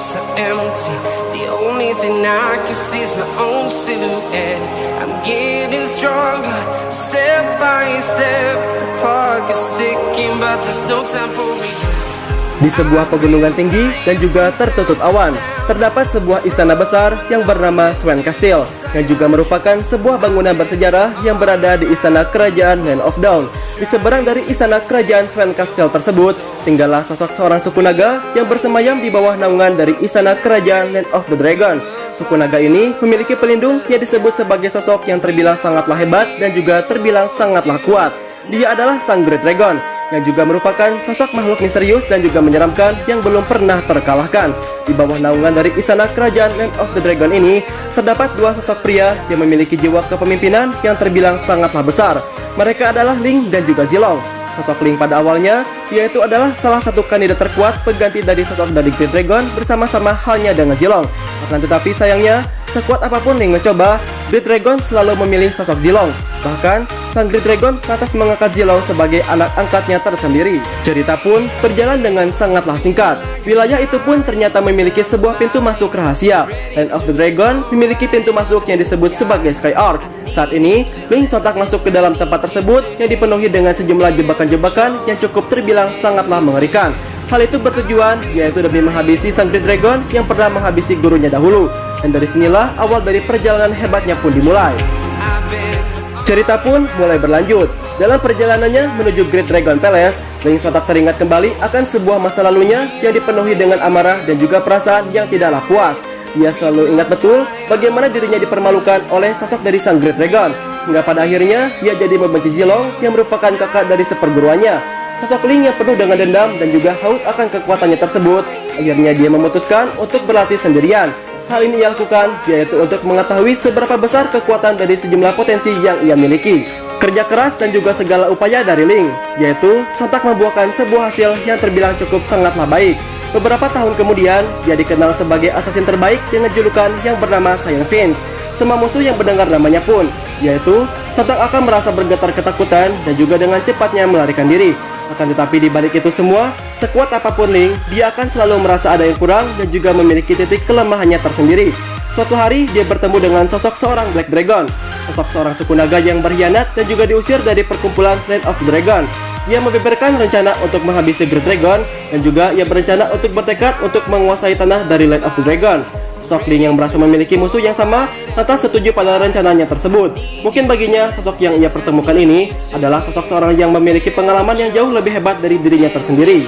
so empty. The only thing I can see is my own silhouette. I'm getting stronger, step by step. The clock is ticking, but there's no time for regrets. Di sebuah pegunungan tinggi dan juga tertutup awan, terdapat sebuah istana besar yang bernama Swan Castle, yang juga merupakan sebuah bangunan bersejarah yang berada di istana kerajaan Land of Dawn. Di seberang dari istana kerajaan Swan Castle tersebut, tinggallah sosok seorang suku naga yang bersemayam di bawah naungan dari istana kerajaan Land of the Dragon. Suku naga ini memiliki pelindung yang disebut sebagai sosok yang terbilang sangatlah hebat dan juga terbilang sangatlah kuat. Dia adalah Sang Great Dragon, yang juga merupakan sosok makhluk misterius dan juga menyeramkan yang belum pernah terkalahkan. Di bawah naungan dari istana kerajaan Land of the Dragon ini, terdapat dua sosok pria yang memiliki jiwa kepemimpinan yang terbilang sangatlah besar. Mereka adalah Ling dan juga Zilong. Sosok Ling pada awalnya, yaitu adalah salah satu kandidat terkuat pengganti dari sosok dari Great Dragon bersama-sama halnya dengan Zilong. Akan tetapi sayangnya, sekuat apapun Ling mencoba, Great Dragon selalu memilih sosok Zilong. Bahkan, Sang Great Dragon lantas mengangkat Zilong sebagai anak angkatnya tersendiri. Cerita pun berjalan dengan sangatlah singkat. Wilayah itu pun ternyata memiliki sebuah pintu masuk rahasia. Land of the Dragon memiliki pintu masuk yang disebut sebagai Sky Arch. Saat ini, Ling sontak masuk ke dalam tempat tersebut yang dipenuhi dengan sejumlah jebakan-jebakan yang cukup terbilang sangatlah mengerikan. Hal itu bertujuan yaitu demi menghabisi Sang Great Dragon yang pernah menghabisi gurunya dahulu. Dan dari sinilah awal dari perjalanan hebatnya pun dimulai. Cerita pun mulai berlanjut. Dalam perjalanannya menuju Great Dragon Palace, Ling sontak teringat kembali akan sebuah masa lalunya yang dipenuhi dengan amarah dan juga perasaan yang tidaklah puas. Dia selalu ingat betul bagaimana dirinya dipermalukan oleh sosok dari Sang Great Dragon, hingga pada akhirnya dia jadi membenci Zilong yang merupakan kakak dari seperguruannya. Sosok Ling yang penuh dengan dendam dan juga haus akan kekuatannya tersebut, akhirnya dia memutuskan untuk berlatih sendirian. Hal ini ia lakukan yaitu untuk mengetahui seberapa besar kekuatan dari sejumlah potensi yang ia miliki. Kerja keras dan juga segala upaya dari Ling, yaitu sontak membuahkan sebuah hasil yang terbilang cukup sangatlah baik. Beberapa tahun kemudian, dia dikenal sebagai assassin terbaik dengan julukan yang bernama Saiyan Vince. Semua musuh yang mendengar namanya pun, yaitu sontak akan merasa bergetar ketakutan dan juga dengan cepatnya melarikan diri. Akan tetapi di balik itu semua, sekuat apapun Ling, dia akan selalu merasa ada yang kurang dan juga memiliki titik kelemahannya tersendiri. Suatu hari, dia bertemu dengan sosok seorang Black Dragon, sosok seorang suku naga yang berkhianat dan juga diusir dari perkumpulan Land of the Dragon. Ia membeberkan rencana untuk menghabisi Great Dragon dan juga ia berencana untuk bertekad untuk menguasai tanah dari Land of the Dragon. Sosok Ling yang merasa memiliki musuh yang sama lantas setuju pada rencananya tersebut. Mungkin baginya sosok yang ia pertemukan ini adalah sosok seorang yang memiliki pengalaman yang jauh lebih hebat dari dirinya tersendiri.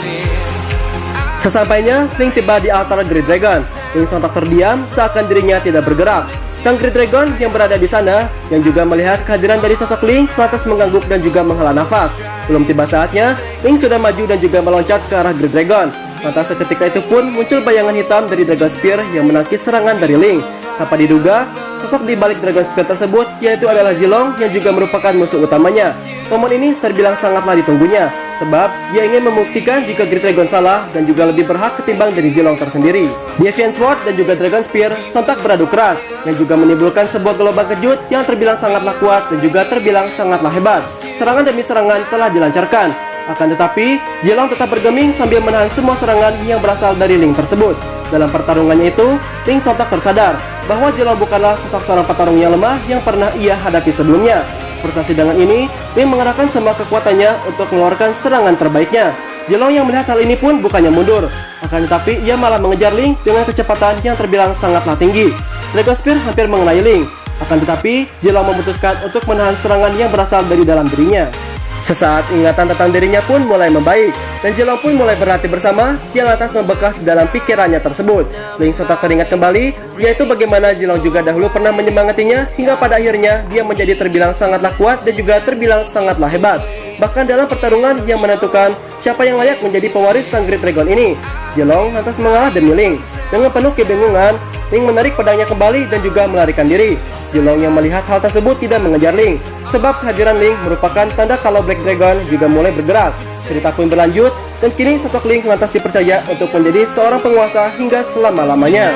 Sesampainya Ling tiba di altar Great Dragon, Ling sontak terdiam seakan dirinya tidak bergerak. Sang Great Dragon yang berada di sana yang juga melihat kehadiran dari sosok Ling lantas mengangguk dan juga menghela nafas. Belum tiba saatnya, Ling sudah maju dan juga meloncat ke arah Great Dragon. Lantas seketika itu pun muncul bayangan hitam dari Dragon Spear yang menangkis serangan dari Ling. Tanpa diduga, sosok di balik Dragon Spear tersebut yaitu adalah Zilong yang juga merupakan musuh utamanya. Momen ini terbilang sangatlah ditunggunya, sebab dia ingin membuktikan jika Great Dragon salah dan juga lebih berhak ketimbang dari Zilong tersendiri. Defiant Sword dan juga Dragon Spear sontak beradu keras, yang juga menimbulkan sebuah gelombang kejut yang terbilang sangatlah kuat dan juga terbilang sangatlah hebat. Serangan demi serangan telah dilancarkan. Akan tetapi, Zilong tetap bergeming sambil menahan semua serangan yang berasal dari Ling tersebut. Dalam pertarungannya itu, Ling sontak tersadar bahwa Zilong bukanlah sosok seorang petarung yang lemah yang pernah ia hadapi sebelumnya. Frustasi dengan ini, Ling mengerahkan semua kekuatannya untuk mengeluarkan serangan terbaiknya. Zilong yang melihat hal ini pun bukannya mundur, akan tetapi ia malah mengejar Ling dengan kecepatan yang terbilang sangatlah tinggi. Dragon Spear hampir mengenai Ling, akan tetapi Zilong memutuskan untuk menahan serangan yang berasal dari dalam dirinya. Sesaat ingatan tentang dirinya pun mulai membaik, dan Zilong pun mulai berlatih bersama yang lantas membekas dalam pikirannya tersebut. Ling sontak teringat kembali, yaitu bagaimana Zilong juga dahulu pernah menyemangatinya hingga pada akhirnya dia menjadi terbilang sangatlah kuat dan juga terbilang sangatlah hebat. Bahkan dalam pertarungan yang menentukan siapa yang layak menjadi pewaris Sang Great Dragon ini, Zilong lantas mengalah demi Ling. Dengan penuh kebingungan, Ling menarik pedangnya kembali dan juga melarikan diri. Zilong yang melihat hal tersebut tidak mengejar Ling, sebab kehadiran Ling merupakan tanda kalau Black Dragon juga mulai bergerak. Cerita pun berlanjut, dan kini sosok Ling lantas dipercaya untuk menjadi seorang penguasa hingga selama-lamanya.